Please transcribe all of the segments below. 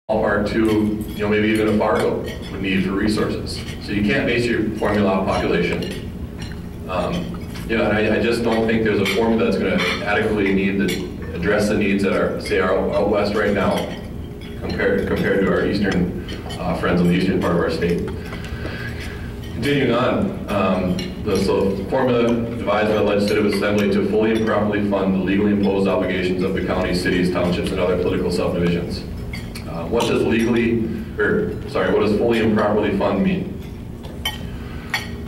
ballpark to, maybe even a Fargo would need for resources. So you can't base your formula on population. And I just don't think there's a formula that's going to adequately address the needs that are, say, out west right now, compared to our eastern friends in the eastern part of our state. Continuing on, so the formula devised by the Legislative Assembly to fully and properly fund the legally imposed obligations of the counties, cities, townships, and other political subdivisions. What does fully and properly fund mean?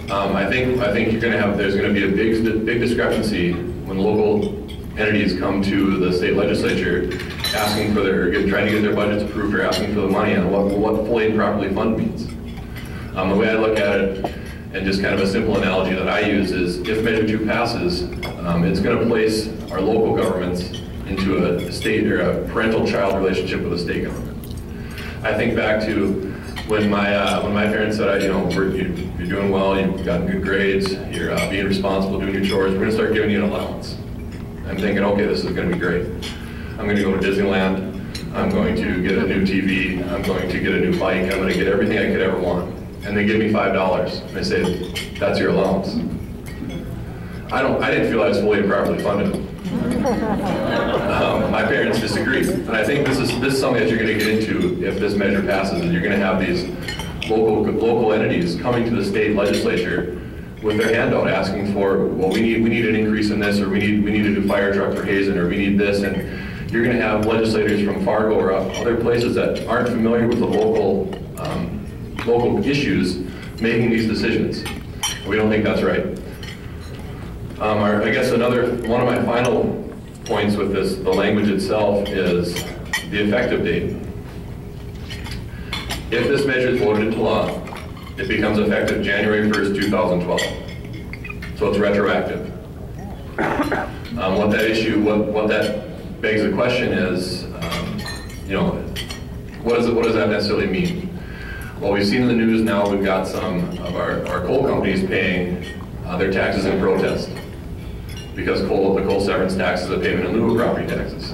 I think there's going to be a big discrepancy when local entities come to the state legislature asking for trying to get their budgets approved or asking for the money on what fully and properly fund means. The way I look at it, and just kind of a simple analogy that I use, is if Measure 2 passes, it's going to place our local governments into a state or a parental-child relationship with the state government. I think back to when my parents said, you're doing well, you've gotten good grades, you're being responsible, doing your chores, we're going to start giving you an allowance. I'm thinking, okay, this is going to be great. I'm going to go to Disneyland, I'm going to get a new TV, I'm going to get a new bike, I'm going to get everything I could ever want. And they give me $5, and they say, that's your allowance. I didn't feel I was fully and properly funded. My parents disagreed, and I think this is something that you're going to get into if this measure passes, and you're going to have these local entities coming to the state legislature with their handout asking for, well, we need an increase in this, or we need a new fire truck for Hazen, or we need this, and you're going to have legislators from Fargo or other places that aren't familiar with the local issues making these decisions. We don't think that's right. I guess one of my final points with the language itself is the effective date. If this measure is voted into law, it becomes effective January 1st, 2012. So it's retroactive. What that begs the question is, what does that necessarily mean? Well, we've seen in the news now, we've got some of our coal companies paying their taxes in protest, because the coal severance tax is a payment in lieu of property taxes.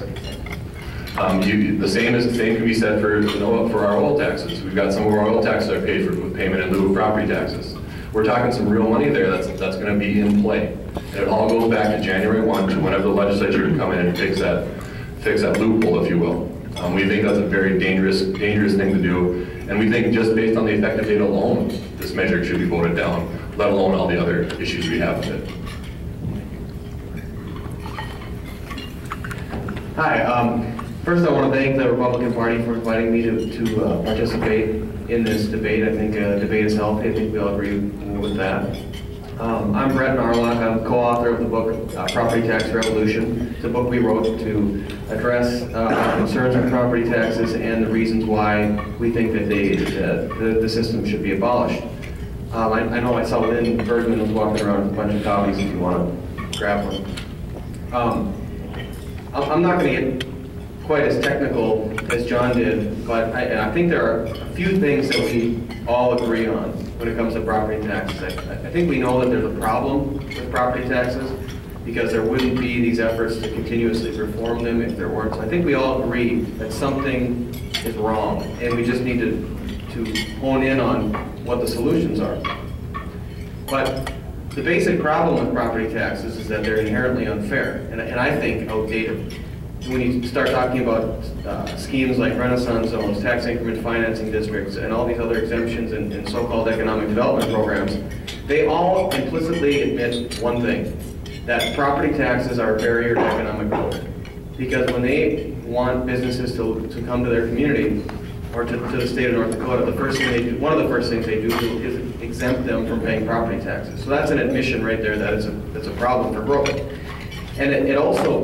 The same can be said for our oil taxes. We've got some of our oil taxes are paid with payment in lieu of property taxes. We're talking some real money there that's going to be in play. And it all goes back to January 1, to whenever the legislature can come in and fix that loophole, if you will. We think that's a very dangerous thing to do. And we think just based on the effective date alone, this measure should be voted down, let alone all the other issues we have with it. Hi. First, I want to thank the Republican Party for inviting me to participate in this debate. I think debate is healthy. I think we all agree with that. I'm Brett Narloch. I'm co-author of the book Property Tax Revolution. It's a book we wrote to address concerns on property taxes and the reasons why we think that the system should be abolished. I know I saw Lynn Bergman was walking around with a bunch of copies if you want to grab one. I'm not going to get quite as technical as John did, but I think there are a few things that we all agree on when it comes to property taxes. I think we know that there's a problem with property taxes, because there wouldn't be these efforts to continuously reform them if there weren't. So I think we all agree that something is wrong, and we just need to hone in on what the solutions are. But the basic problem with property taxes is that they're inherently unfair, and I think outdated. When you start talking about schemes like Renaissance zones, tax increment financing districts, and all these other exemptions and so-called economic development programs, they all implicitly admit one thing, that property taxes are a barrier to economic growth. Because when they want businesses to come to their community, or to the state of North Dakota, one of the first things they do is exempt them from paying property taxes. So that's an admission right there that it's a problem for growth. And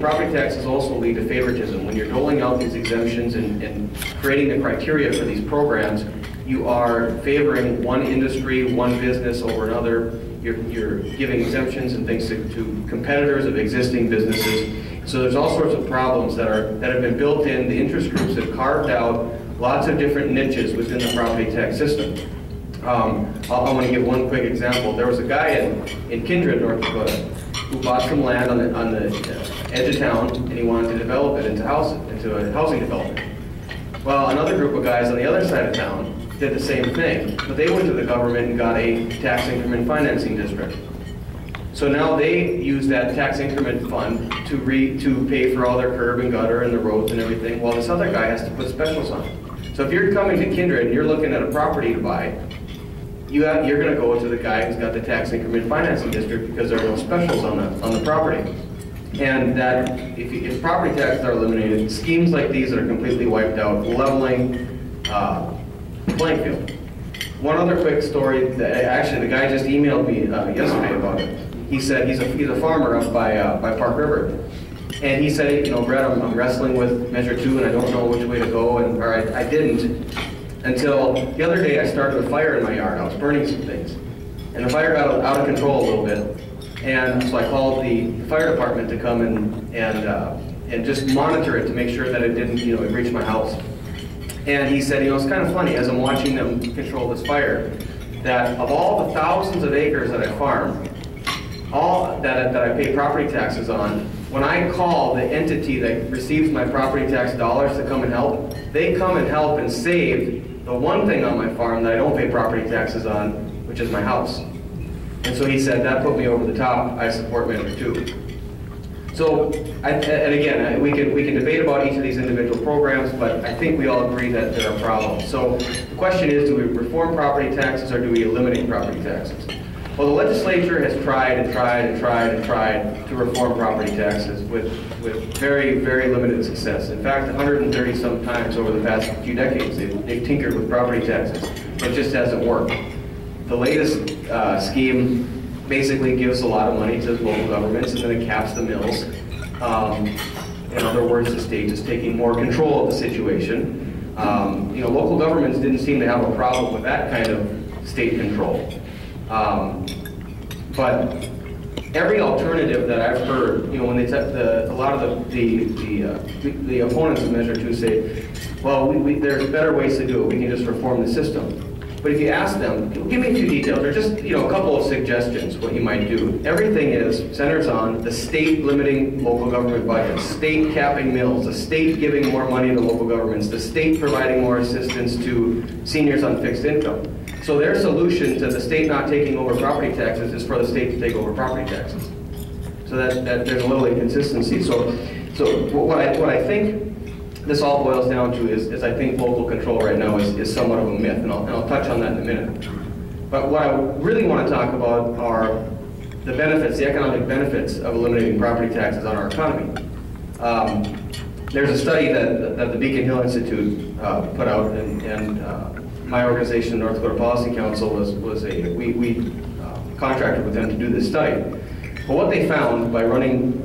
property taxes also lead to favoritism. When you're doling out these exemptions and creating the criteria for these programs, you are favoring one industry, one business over another. You're giving exemptions and things to competitors of existing businesses. So there's all sorts of problems that have been built in. The interest groups have carved out lots of different niches within the property tax system. I want to give one quick example. There was a guy in Kindred, North Dakota, who bought some land on the edge of town, and he wanted to develop it into a housing development. Well, another group of guys on the other side of town did the same thing, but they went to the government and got a tax increment financing district. So now they use that tax increment fund to pay for all their curb and gutter and the roads and everything, while this other guy has to put specials on. So if you're coming to Kindred and you're looking at a property to buy, you're going to go to the guy who's got the tax increment financing district because there are no specials on the property. And that if property taxes are eliminated, schemes like these that are completely wiped out, leveling playing field. One other quick story that actually the guy just emailed me yesterday about it. He said he's a farmer up by Park River, and he said, you know, Brett, I'm wrestling with Measure 2 and I don't know which way to go, or I didn't until the other day I started a fire in my yard. I was burning some things, and the fire got out of control a little bit, and so I called the fire department to come and just monitor it to make sure that it didn't, you know, reach my house. And he said, you know, it's kind of funny as I'm watching them control this fire, that of all the thousands of acres that I farm, all that I pay property taxes on, when I call the entity that receives my property tax dollars to come and help, they come and help and save the one thing on my farm that I don't pay property taxes on, which is my house. And so he said, that put me over the top. I support Measure 2. So, and again, we can debate about each of these individual programs, but I think we all agree that there are problems. So the question is, do we reform property taxes or do we eliminate property taxes? Well, the legislature has tried and tried and tried and tried to reform property taxes with very, very limited success. In fact, 130 some times over the past few decades, they've tinkered with property taxes. It just hasn't worked. The latest scheme basically gives a lot of money to local governments and then it caps the mills. In other words, the state is taking more control of the situation. You know, local governments didn't seem to have a problem with that kind of state control. But every alternative that I've heard, you know, when they a lot of the opponents of Measure 2 say, well, there's better ways to do it. We can just reform the system. But if you ask them, give me a few details, or just, you know, a couple of suggestions what you might do. Everything centers on the state limiting local government budgets, state capping mills, the state giving more money to local governments, the state providing more assistance to seniors on fixed income. So their solution to the state not taking over property taxes is for the state to take over property taxes. So that there's a little inconsistency. So what I think this all boils down to is I think local control right now is somewhat of a myth, and I'll touch on that in a minute. But what I really want to talk about are the benefits, the economic benefits of eliminating property taxes on our economy. There's a study that the Beacon Hill Institute put out, and my organization, North Dakota Policy Council, we contracted with them to do this study. But what they found by running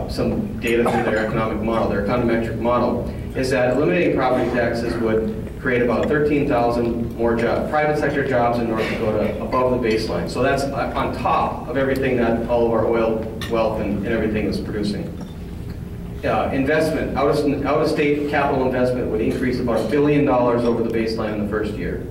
some data through their economic model, their econometric model, is that eliminating property taxes would create about 13,000 more private sector jobs in North Dakota above the baseline. So that's on top of everything that all of our oil wealth and everything is producing. Investment, out-of-state capital investment would increase about $1 billion over the baseline in the first year.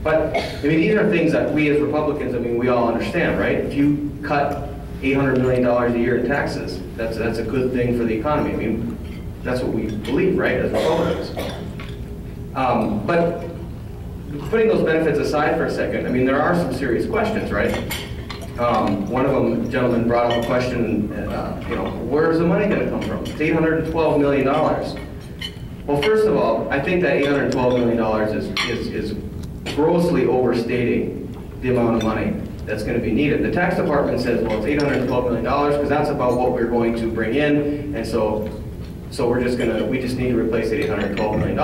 But, I mean, these are things that we as Republicans, I mean, we all understand, right? If you cut $800 million a year in taxes, that's a good thing for the economy. I mean, that's what we believe, right, as Republicans. But putting those benefits aside for a second, I mean, there are some serious questions, right? One of them, a gentleman brought up a question, you know, where's the money going to come from? It's $812 million. Well, first of all, I think that $812 million is grossly overstating the amount of money that's going to be needed. The tax department says, well, it's $812 million because that's about what we're going to bring in, and so we just need to replace the $812 million.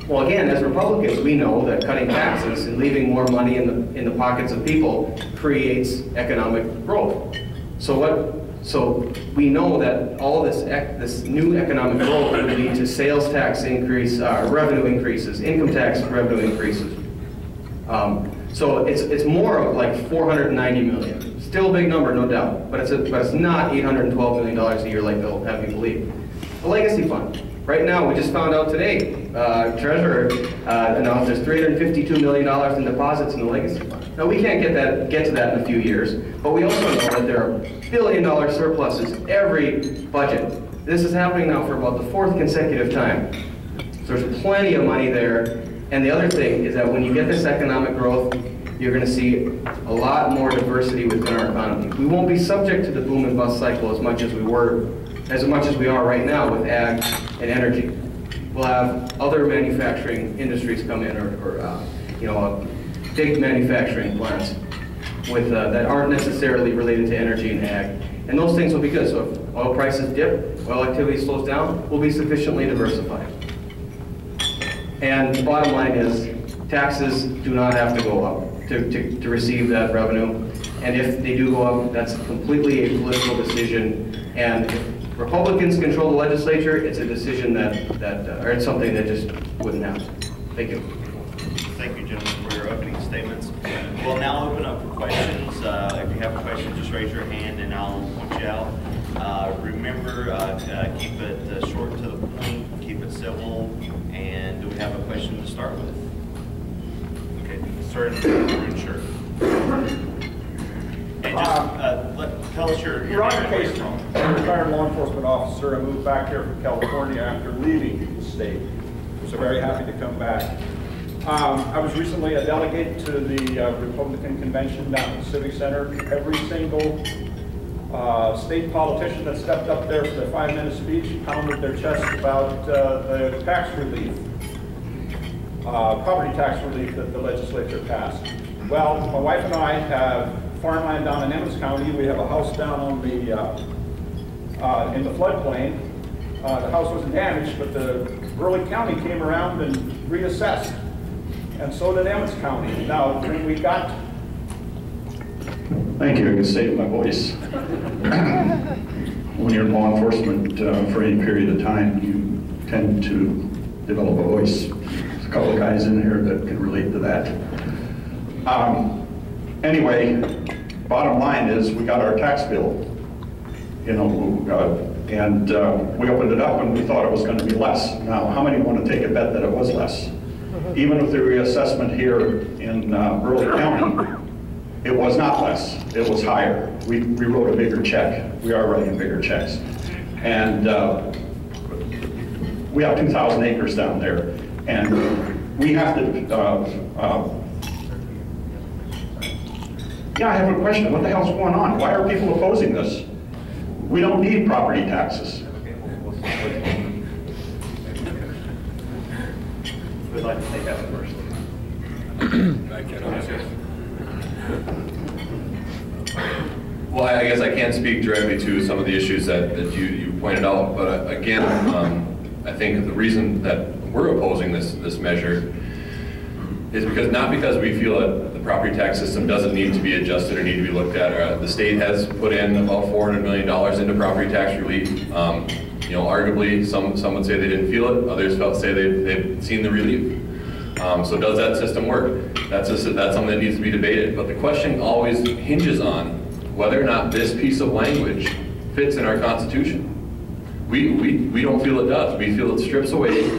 Well, again, as Republicans, we know that cutting taxes and leaving more money in the pockets of people creates economic growth. So we know that all this new economic growth would lead to sales tax increase, revenue increases, income tax revenue increases. So it's more of like 490 million. Still a big number, no doubt, but it's not $812 million a year like they'll have you believe. The legacy fund. Right now, we just found out today, Treasurer announced there's $352 million in deposits in the legacy fund. Now, we can't get to that in a few years, but we also know that there are billion-dollar surpluses every budget This is happening now for about the 4th consecutive time. So there's plenty of money there. And the other thing is that when you get this economic growth, you're going to see a lot more diversity within our economy. We won't be subject to the boom and bust cycle as much as we are right now with ag and energy. We'll have other manufacturing industries come in, or big manufacturing plants with that aren't necessarily related to energy and ag, and those things will be good. So if oil prices dip, oil activity slows down, we'll be sufficiently diversified. And the bottom line is, taxes do not have to go up to receive that revenue. And if they do go up, that's completely a political decision. And if Republicans control the legislature, it's a decision or it's something that just wouldn't happen. Thank you. Thank you, gentlemen, for your opening statements. We'll now open up for questions. If you have a question, just raise your hand and I'll point you out. Remember, keep it short to the point, keep it civil. And do we have a question to start with? Okay, sir, in shirt. And just tell us your Roger Casey, I'm a retired law enforcement officer. I moved back here from California after leaving the state. So very happy to come back. I was recently a delegate to the Republican convention down at the Civic Center. Every single state politician that stepped up there for their 5-minute speech pounded their chest about the tax relief, property tax relief that the legislature passed. Well, my wife and I have farmland down in Emmons County. We have a house down on the in the floodplain. The house wasn't damaged, but the Burley County came around and reassessed, and so did Emmons County. Now, when we got Thank you. I can save my voice. When you're in law enforcement for any period of time, you tend to develop a voice. There's a couple of guys in here that can relate to that. Anyway, bottom line is we got our tax bill, and we opened it up and we thought it was going to be less. Now, how many want to take a bet that it was less? Even with the reassessment here in Burley County, it was not less, it was higher. We wrote a bigger check. We are writing bigger checks. And we have 2,000 acres down there. And we have to, yeah, I have a question. What the hell's going on? Why are people opposing this? We don't need property taxes. We'd like to take that first. Well, I guess I can't speak directly to some of the issues that you pointed out, but again, I think the reason that we're opposing this measure is not because we feel that the property tax system doesn't need to be adjusted or need to be looked at. The state has put in about $400 million into property tax relief. Arguably, some would say they didn't feel it. Others say they've seen the relief. So does that system work? That's something that needs to be debated. But the question always hinges on whether or not this piece of language fits in our Constitution. We don't feel it does. We feel it strips away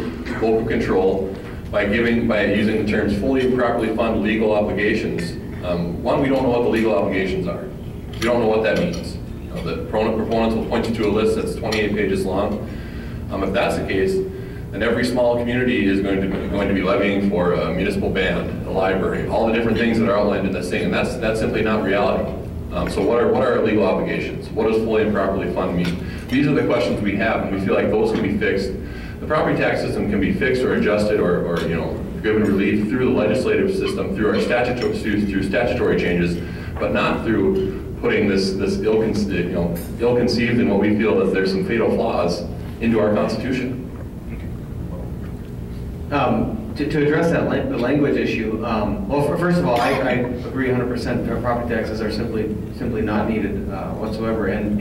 local control by using the terms fully and properly fund legal obligations. One, we don't know what the legal obligations are. We don't know what that means. The proponents will point you to a list that's 28 pages long. If that's the case, then every small community is going to be levying for a municipal band, a library, all the different things that are outlined in this thing, and that's simply not reality. So what are our legal obligations? What does fully and properly fund mean? These are the questions we have, and we feel like those can be fixed. The property tax system can be fixed or adjusted or given relief through the legislative system, through our statutory changes, but not through putting this ill-conceived and what we feel that there's some fatal flaws into our Constitution. To address the language issue, well, first of all, I agree 100% that our property taxes are simply not needed whatsoever, and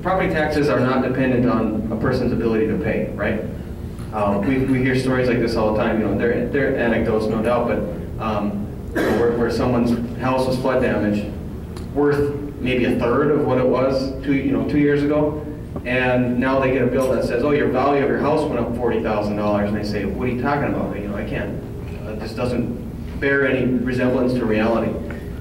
property taxes are not dependent on a person's ability to pay, right? We hear stories like this all the time. They're anecdotes, no doubt, but where someone's house was flood damaged, worth maybe a third of what it was 2 years ago. And now they get a bill that says, oh, your value of your house went up $40,000, and they say, what are you talking about? I can't. This doesn't bear any resemblance to reality.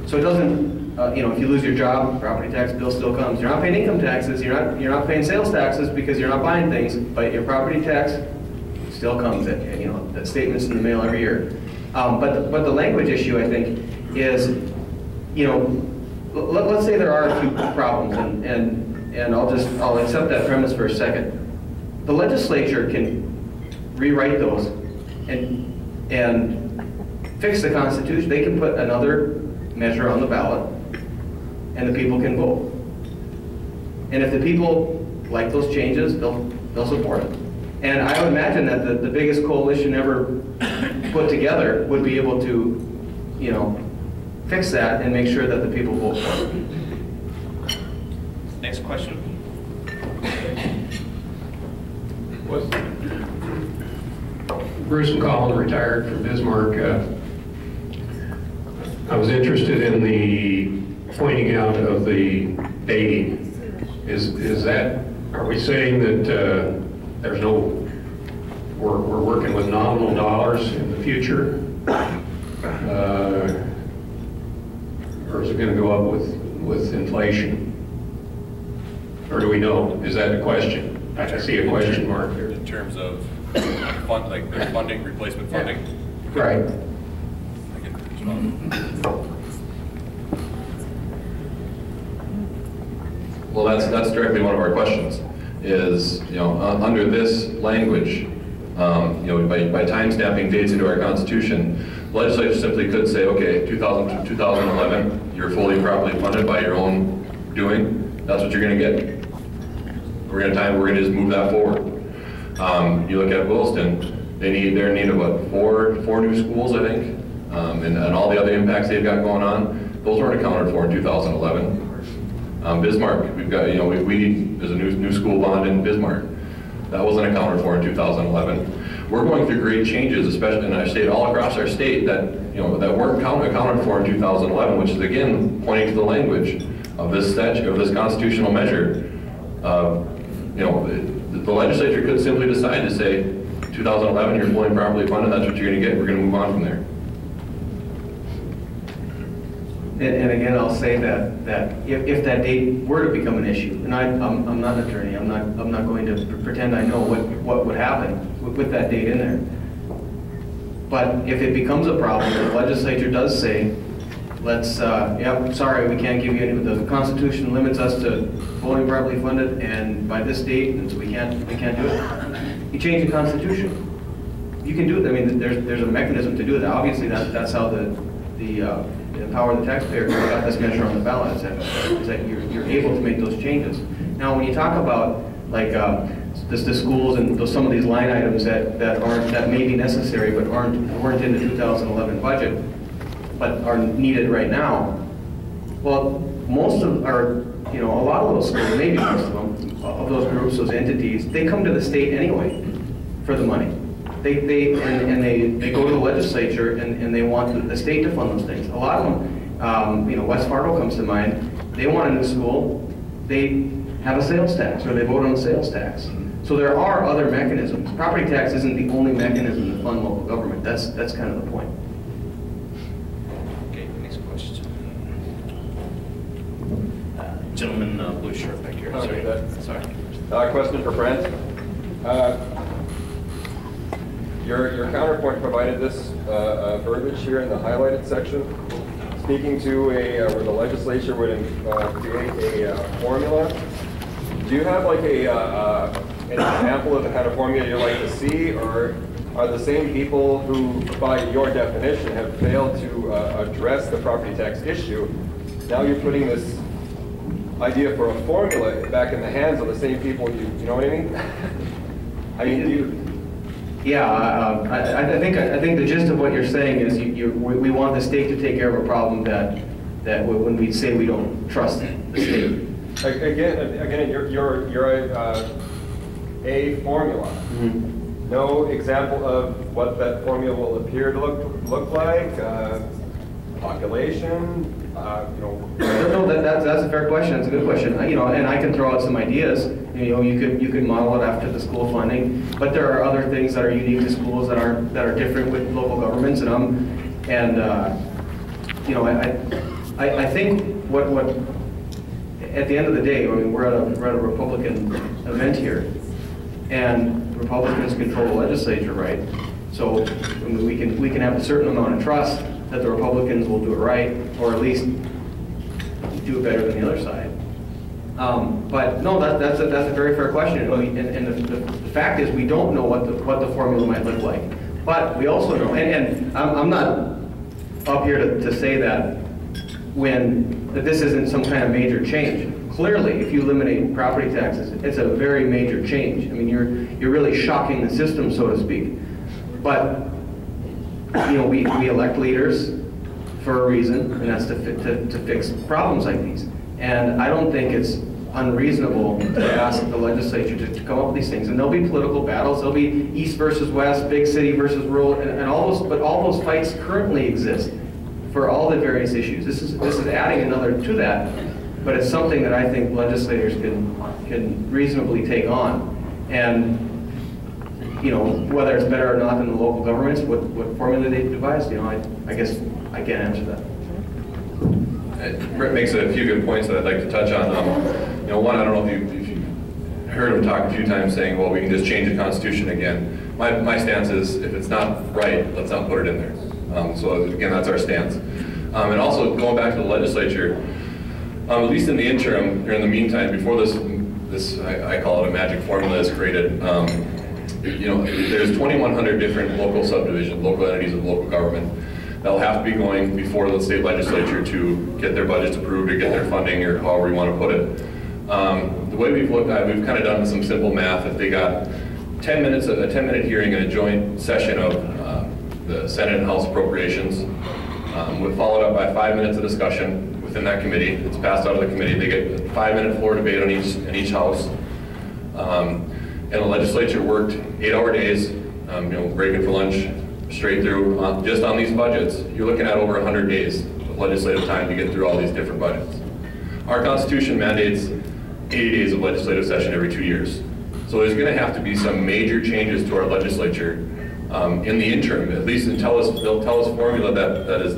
So it doesn't if you lose your job, property tax bill still comes. You're not paying income taxes, you're not paying sales taxes because you're not buying things, but your property tax still comes. That statement's in the mail every year. But the language issue, I think, is, let's say there are a few problems, and I'll accept that premise for a second. The legislature can rewrite those and fix the Constitution. They can put another measure on the ballot, and the people can vote. And if the people like those changes, they'll support it. And I would imagine that the biggest coalition ever put together would be able to, fix that and make sure that the people vote for it. Next question. Bruce McCollum, retired from Bismarck. I was interested in the pointing out of the dating. Is that, are we saying that there's no, we're working with nominal dollars in the future? Or is it going to go up with inflation? Or do we know? Is that a question? I see a question mark there. In terms of like their funding, replacement funding? Right. I can respond. Well, that's directly one of our questions, is, under this language, by time stamping dates into our Constitution, the legislature simply could say, okay, 2011, you're fully and properly funded by your own doing. That's what you're going to get. We're going to just move that forward. You look at Williston, they're in need of what, four new schools, I think, and all the other impacts they've got going on. Those weren't accounted for in 2011. Bismarck, we've got, there's a new school bond in Bismarck. That wasn't accounted for in 2011. We're going through great changes, especially in our state, all across our state, that that weren't accounted for in 2011, which is again pointing to the language of this statute, of this constitutional measure. The legislature could simply decide to say, 2011, you're fully and properly funded. That's what you're going to get. We're going to move on from there. And again, I'll say that if that date were to become an issue, and I'm not an attorney, I'm not going to pretend I know what would happen with that date in there. But if it becomes a problem, the legislature does say, sorry, we can't give you any. The Constitution limits us to fully and properly funded, and by this date, and so we can't do it. You change the Constitution. You can do it. I mean, there's a mechanism to do it. Obviously, that's how the power of the taxpayer got this measure on the ballot, is that you're able to make those changes. Now, when you talk about like the schools and some of these line items that may be necessary but weren't in the 2011 budget, but are needed right now, well, most of our, a lot of those schools, maybe most of them, of those groups, those entities, they come to the state anyway for the money. They go to the legislature and they want the state to fund those things. A lot of them, West Fargo comes to mind. They want a new school. They have a sales tax, or they vote on the sales tax. So there are other mechanisms. Property tax isn't the only mechanism to fund local government. That's kind of the point. Okay, next question. Gentleman, blue shirt back here. Sorry. Question for Brent. Your counterpoint provided this verbiage here in the highlighted section, speaking to where the legislature would create a formula. Do you have like an example of the kind of formula you'd like to see, or are the same people who, by your definition, have failed to address the property tax issue, now you're putting this idea for a formula back in the hands of the same people, you know what I mean? I mean, yeah, I think the gist of what you're saying is we want the state to take care of a problem that when we say we don't trust the state. Again, you're a formula. Mm-hmm. No example of what that formula will appear to look like. Population. No, that's a fair question. It's a good question. And I can throw out some ideas. You could model it after the school funding, but there are other things that are unique to schools that are different with local governments, I think at the end of the day, I mean, we're at a Republican event here, and Republicans control the legislature, right? So I mean, we can have a certain amount of trust that the Republicans will do it right, or at least do it better than the other side. But no, that's a very fair question. And the fact is, we don't know what the formula might look like. But we also know, and I'm not up here to say that that this isn't some kind of major change. Clearly, if you eliminate property taxes, it's a very major change. I mean, you're really shocking the system, so to speak. But you know, we elect leaders for a reason, and that's to fix problems like these. And I don't think it's unreasonable to ask the legislature to come up with these things. And there'll be political battles. There'll be east versus west, big city versus rural, and all those. But all those fights currently exist for all the various issues. This is adding another to that, but it's something that I think legislators can reasonably take on. And you know, whether it's better or not than the local governments, what formula they devise, you know, I guess I can't answer that. Brett makes a few good points that I'd like to touch on. You know, one, I don't know if you heard him talk a few times saying, well, we can just change the Constitution again. My stance is, if it's not right, let's not put it in there. So again, that's our stance. And also, going back to the legislature, at least in the interim, or in the meantime, before this I call it a magic formula is created, you know, there's 2,100 different local subdivisions, local entities of local government that'll have to be going before the state legislature to get their budgets approved or get their funding, or however you want to put it. The way we've looked at it, we've kind of done some simple math. If they got 10 minutes, a 10-minute hearing in a joint session of the Senate and House appropriations, followed up by 5 minutes of discussion within that committee. It's passed out of the committee. They get a 5-minute floor debate on each house. And the legislature worked 8-hour days, you know, breaking for lunch, straight through, just on these budgets. You're looking at over 100 days of legislative time to get through all these different budgets. Our Constitution mandates 80 days of legislative session every 2 years. So there's going to have to be some major changes to our legislature in the interim, at least until they'll tell us formula that is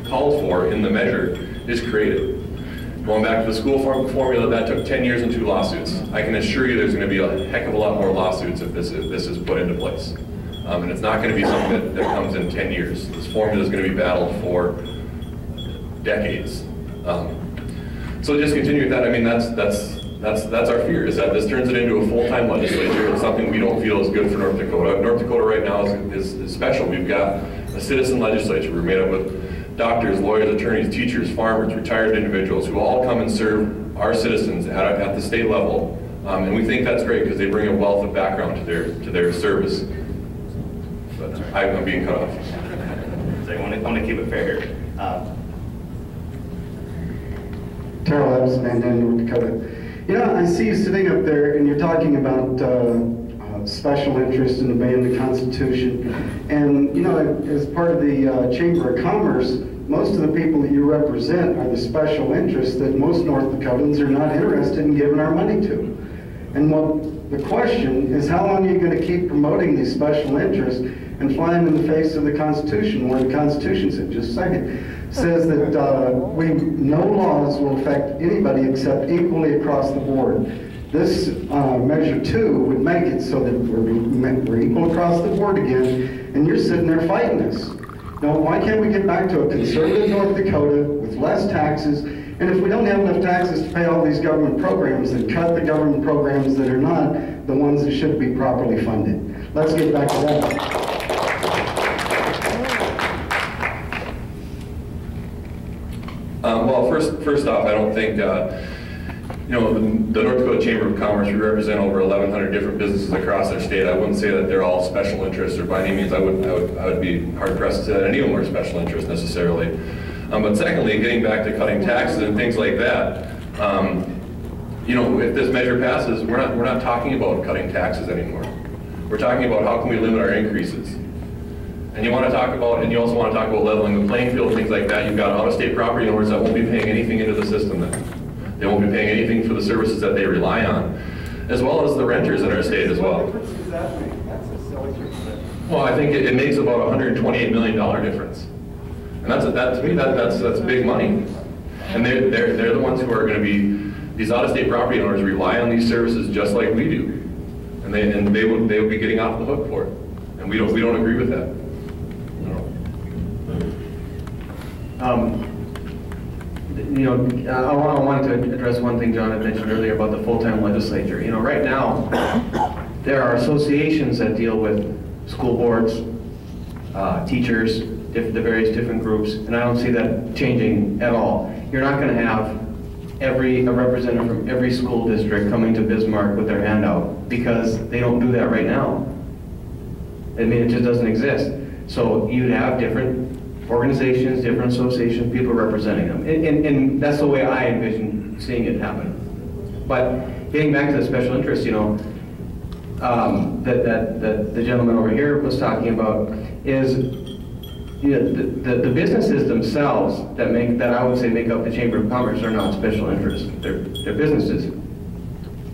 called for in the measure is created. Going back to the school formula, that took 10 years and 2 lawsuits. I can assure you there's going to be a heck of a lot more lawsuits if this is put into place. And it's not going to be something that comes in 10 years. This formula is going to be battled for decades. So just continue with that. I mean, that's our fear, is that this turns it into a full-time legislature. It's something we don't feel is good for North Dakota. North Dakota right now is special. We've got a citizen legislature. We're made up with doctors, lawyers, attorneys, teachers, farmers, retired individuals who all come and serve our citizens at the state level. And we think that's great because they bring a wealth of background to their service. But I'm being cut off. So I want to keep it fair here. Terrell Evans, Mandan, North Dakota. You know, I see you sitting up there and you're talking about special interest in obeying the Constitution. And, you know, as part of the Chamber of Commerce, most of the people that you represent are the special interests that most North Dakotans are not interested in giving our money to. And what the question is, how long are you going to keep promoting these special interests and flying in the face of the Constitution, where the Constitution said, just a second, says that no laws will affect anybody except equally across the board. This measure 2 would make it so that we're equal across the board again, and you're sitting there fighting this. Now, why can't we get back to a conservative North Dakota with less taxes? And if we don't have enough taxes to pay all these government programs, then cut the government programs that are not the ones that should be properly funded. Let's get back to that. Well, first off, I don't think, you know, the North Dakota Chamber of Commerce, we represent over 1,100 different businesses across our state. I wouldn't say that they're all special interests, or by any means I would be hard-pressed to say that any of them are special interests necessarily. But secondly, getting back to cutting taxes and things like that, you know, if this measure passes, we're not talking about cutting taxes anymore. We're talking about how can we limit our increases. And you want to talk about, and you also want to talk about leveling the playing field, things like that. You've got out-of-state property owners that won't be paying anything into the system then. They won't be paying anything for the services that they rely on, as well as the renters in our state as well. What difference does that make? That's a silly thing. Well, I think it makes about $128 million difference. And to me, that's big money. And they're the ones who are going to be, these out-of-state property owners rely on these services just like we do. And they would be getting off the hook for it. And we don't agree with that. I wanted to address one thing John had mentioned earlier about the full-time legislature. You know, right now, there are associations that deal with school boards, teachers, the various different groups, and I don't see that changing at all. You're not going to have a representative from every school district coming to Bismarck with their hand out, because they don't do that right now. I mean, it just doesn't exist. So you'd have different organizations, different associations, people representing them. And that's the way I envision seeing it happen. But getting back to the special interest, you know, that the gentleman over here was talking about is, you know, the businesses themselves that I would say make up the Chamber of Commerce are not special interest. They're businesses.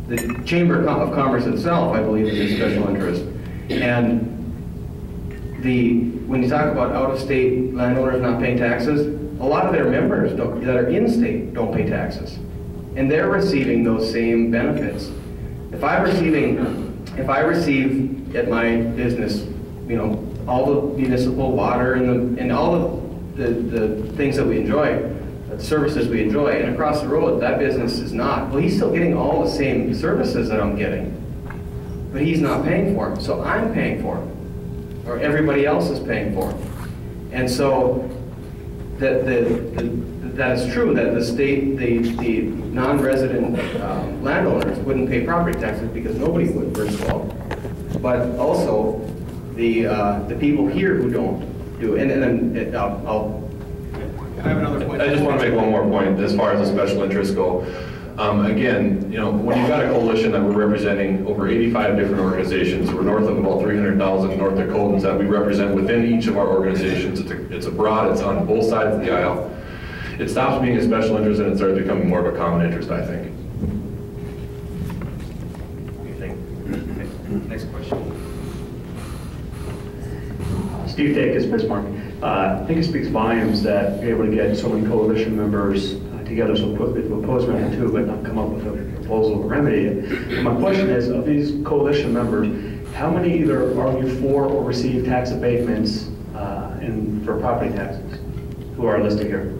The Chamber of Commerce itself, I believe, is a special interest. And when you talk about out-of-state landowners not paying taxes, a lot of their members that are in-state don't pay taxes, and they're receiving those same benefits. If I receive at my business, you know, all the municipal water and all the things that we enjoy, the services we enjoy, and across the road that business is not, well, he's still getting all the same services that I'm getting, but he's not paying for them, so I'm paying for them, or everybody else is paying for them. And so that is true that the non-resident landowners wouldn't pay property taxes because nobody would, first of all, but also the people here who don't do it. And then I have another point. I just want to make one more point as far as the special interests go. Again, you know, when you've got a coalition that we're representing over 85 different organizations, we're north of about 300,000 North Dakotans that we represent within each of our organizations. It's broad, it's on both sides of the aisle. It stops being a special interest and it starts becoming more of a common interest, I think. What do you think? Okay. Next question. Steve Dacus, Bismarck. I think it speaks volumes that you're able to get so many coalition members together so quickly to oppose Amendment 2, but not come up with a proposal to remedy it. And my question is, of these coalition members, how many either argue for or receive tax abatements for property taxes who are listed here?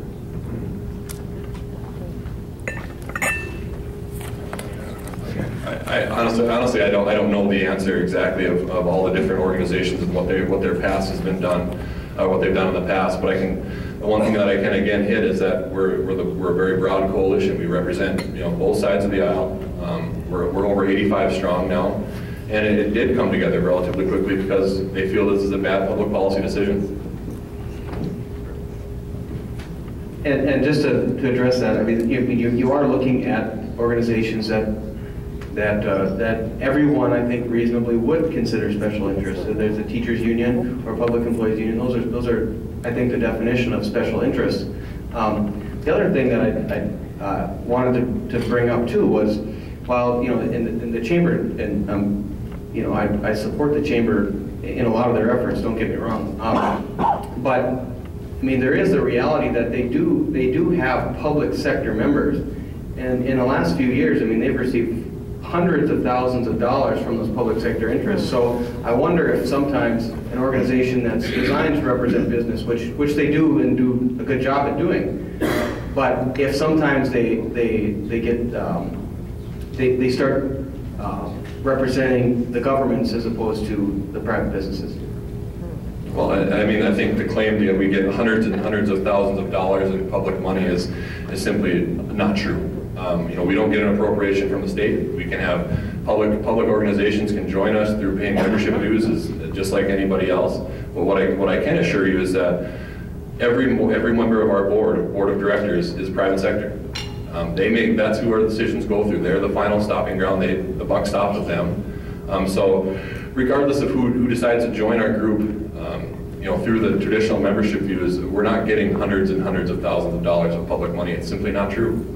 Honestly, I don't know the answer exactly of all the different organizations and what their past has been done, what they've done in the past. But the one thing that I can again hit is that we're a very broad coalition. We represent, you know, both sides of the aisle. We're over 85 strong now, and it did come together relatively quickly because they feel this is a bad public policy decision. And just to address that, I mean, you are looking at organizations that everyone, I think, reasonably would consider special interest. So there's a teachers union or public employees union. Those are, I think, the definition of special interest. The other thing that I wanted to bring up too was, while, you know, in the chamber, and you know, I support the chamber in a lot of their efforts. Don't get me wrong, but I mean, there is the reality that they do have public sector members, and in the last few years, I mean, they've received hundreds of thousands of dollars from those public sector interests. So I wonder if sometimes an organization that's designed to represent business, which they do and do a good job at doing, but if sometimes they start representing the governments as opposed to the private businesses. Well, I mean, I think the claim that we get hundreds and hundreds of thousands of dollars in public money is simply not true. You know, we don't get an appropriation from the state. We can have public organizations can join us through paying membership dues, just like anybody else. But what I can assure you is that every member of our board of directors is private sector. That's who our decisions go through. They're the final stopping ground. The buck stops with them. So regardless of who decides to join our group, you know, through the traditional membership dues, we're not getting hundreds and hundreds of thousands of dollars of public money. It's simply not true.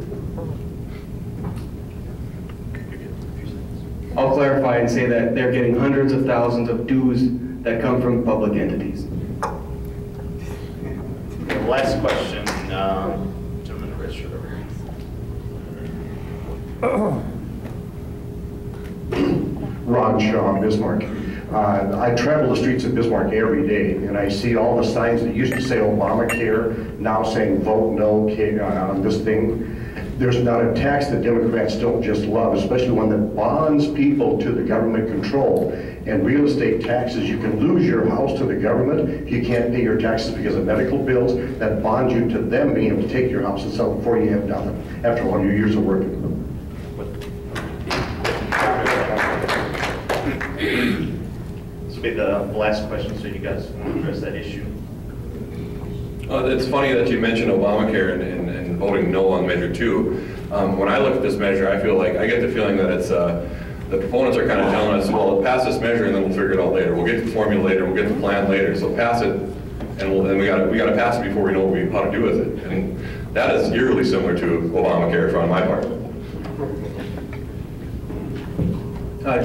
I'll clarify and say that they're getting hundreds of thousands of dues that come from public entities. Last question, gentleman. red shirt over here. Ron Shaw, Bismarck. I travel the streets of Bismarck every day, and I see all the signs that used to say Obamacare, now saying vote no on this thing. There's not a tax that Democrats don't just love, especially one that bonds people to the government control. And real estate taxes, you can lose your house to the government if you can't pay your taxes because of medical bills. That bonds you to them being able to take your house and sell it before you have done it, after all your years of working. This will be the last question, so you guys want to address that issue. It's funny that you mentioned Obamacare and voting no on Measure 2. When I look at this measure, I feel like, I get the feeling that it's, the proponents are kind of telling us, well, pass this measure and then we'll figure it out later. We'll get the formula later, we'll get the plan later. So pass it, and then we got to pass it before we know how to do with it. And that is eerily similar to Obamacare on my part. I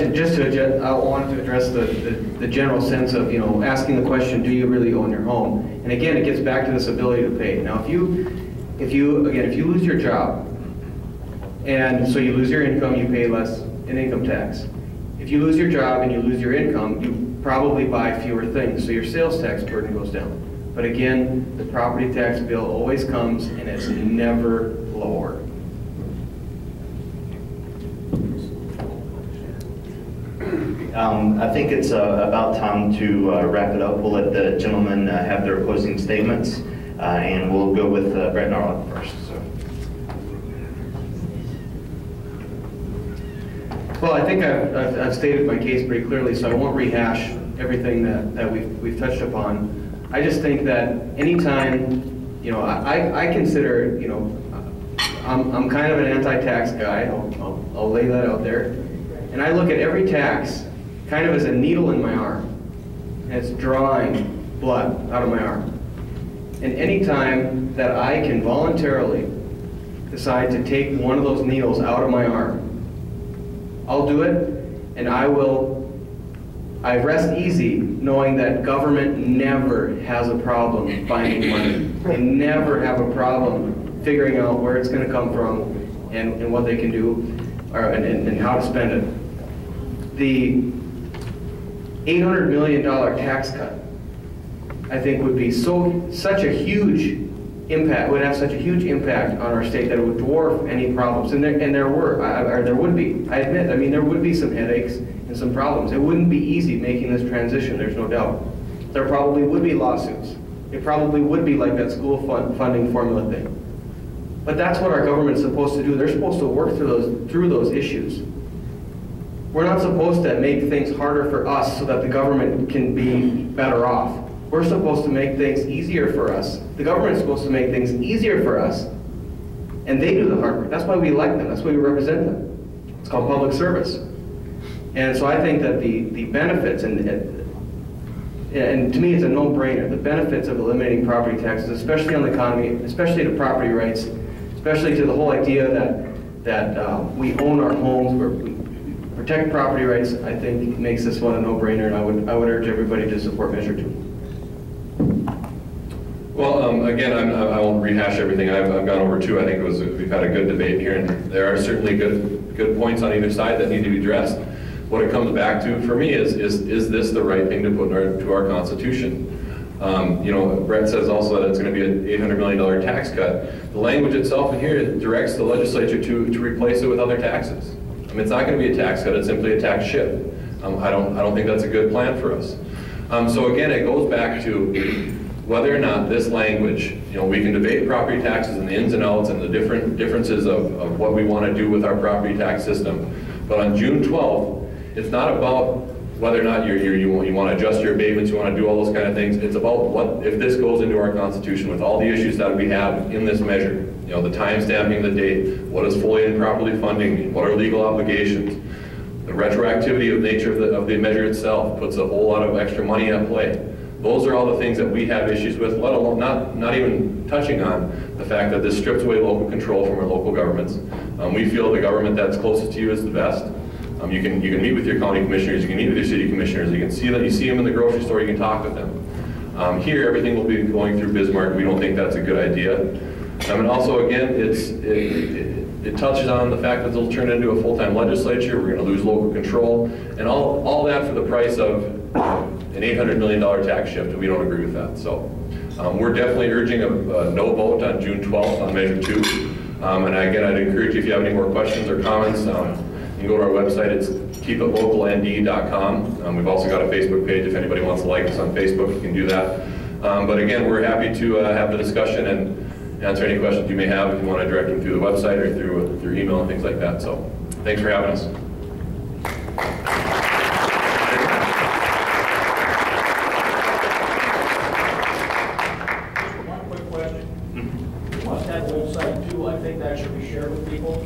wanted to address the general sense of, asking the question, do you really own your home? And again, it gets back to this ability to pay. Now, if you lose your job, and so you lose your income, you pay less in income tax. If you lose your job and you lose your income, you probably buy fewer things, so your sales tax burden goes down. But again, the property tax bill always comes, and it's never lower. I think it's about time to wrap it up. We'll let the gentlemen have their closing statements, and we'll go with Brett Narloch first. So. Well, I think I've stated my case pretty clearly, so I won't rehash everything that we've touched upon. I just think that anytime, I consider, I'm kind of an anti-tax guy. I'll lay that out there. And I look at every tax kind of as a needle in my arm, and it's drawing blood out of my arm. And any time that I can voluntarily decide to take one of those needles out of my arm, I'll do it, and I rest easy knowing that government never has a problem finding money. They never have a problem figuring out where it's going to come from and what they can do and how to spend it. The $800 million tax cut, I think, would be such a huge impact, would have such a huge impact on our state that it would dwarf any problems. And there would be, I admit, there would be some headaches and some problems. It wouldn't be easy making this transition, there's no doubt. There probably would be lawsuits. It probably would be like that school funding formula thing. But that's what our government's supposed to do. They're supposed to work through those issues. We're not supposed to make things harder for us so that the government can be better off. We're supposed to make things easier for us. The government's supposed to make things easier for us, and they do the hard work. That's why we elect them. That's why we represent them. It's called public service. And so I think that the benefits, and to me it's a no-brainer, the benefits of eliminating property taxes, especially on the economy, especially to property rights, especially to the whole idea that we own our homes, we protect property rights, I think makes this one a no-brainer, and I would urge everybody to support Measure 2. Well, again, I won't rehash everything. I've gone over 2. I think we've had a good debate here, and there are certainly good points on either side that need to be addressed. What it comes back to for me is this the right thing to put into our Constitution? Brett says also that it's going to be an $800 million tax cut. The language itself in here directs the legislature to replace it with other taxes. It's not going to be a tax cut, it's simply a tax shift. I don't think that's a good plan for us. So again, it goes back to whether or not this language, we can debate property taxes and the ins and outs and the differences of what we want to do with our property tax system. But on June 12th, it's not about whether or not you want to adjust your abatements, you want to do all those kind of things. It's about what if this goes into our Constitution with all the issues that we have in this measure. The time stamping the date, what is fully and properly funding mean, what are legal obligations, the retroactivity of nature of the measure itself puts a whole lot of extra money at play. Those are all the things that we have issues with, let alone not even touching on the fact that this strips away local control from our local governments. We feel the government that's closest to you is the best. You can meet with your county commissioners, you can meet with your city commissioners, you see them in the grocery store, you can talk with them. Here, everything will be going through Bismarck. We don't think that's a good idea. And also, again, it touches on the fact that they'll turn into a full-time legislature. We're going to lose local control, and all that for the price of an $800 million tax shift, and we don't agree with that. So we're definitely urging a no vote on June 12th on Measure 2. And again, I'd encourage you, if you have any more questions or comments, you can go to our website. It's keepitlocalnd.com. We've also got a Facebook page. If anybody wants to like us on Facebook, you can do that. But again, we're happy to have the discussion and answer any questions you may have if you want to direct them through the website or through email and things like that. So thanks for having us. One quick question. You must have a website too. I think that should be shared with people.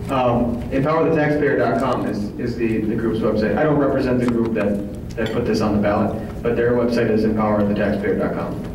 EmpowerTheTaxpayer.com is the group's website. I don't represent the group that put this on the ballot, but their website is EmpowerTheTaxpayer.com.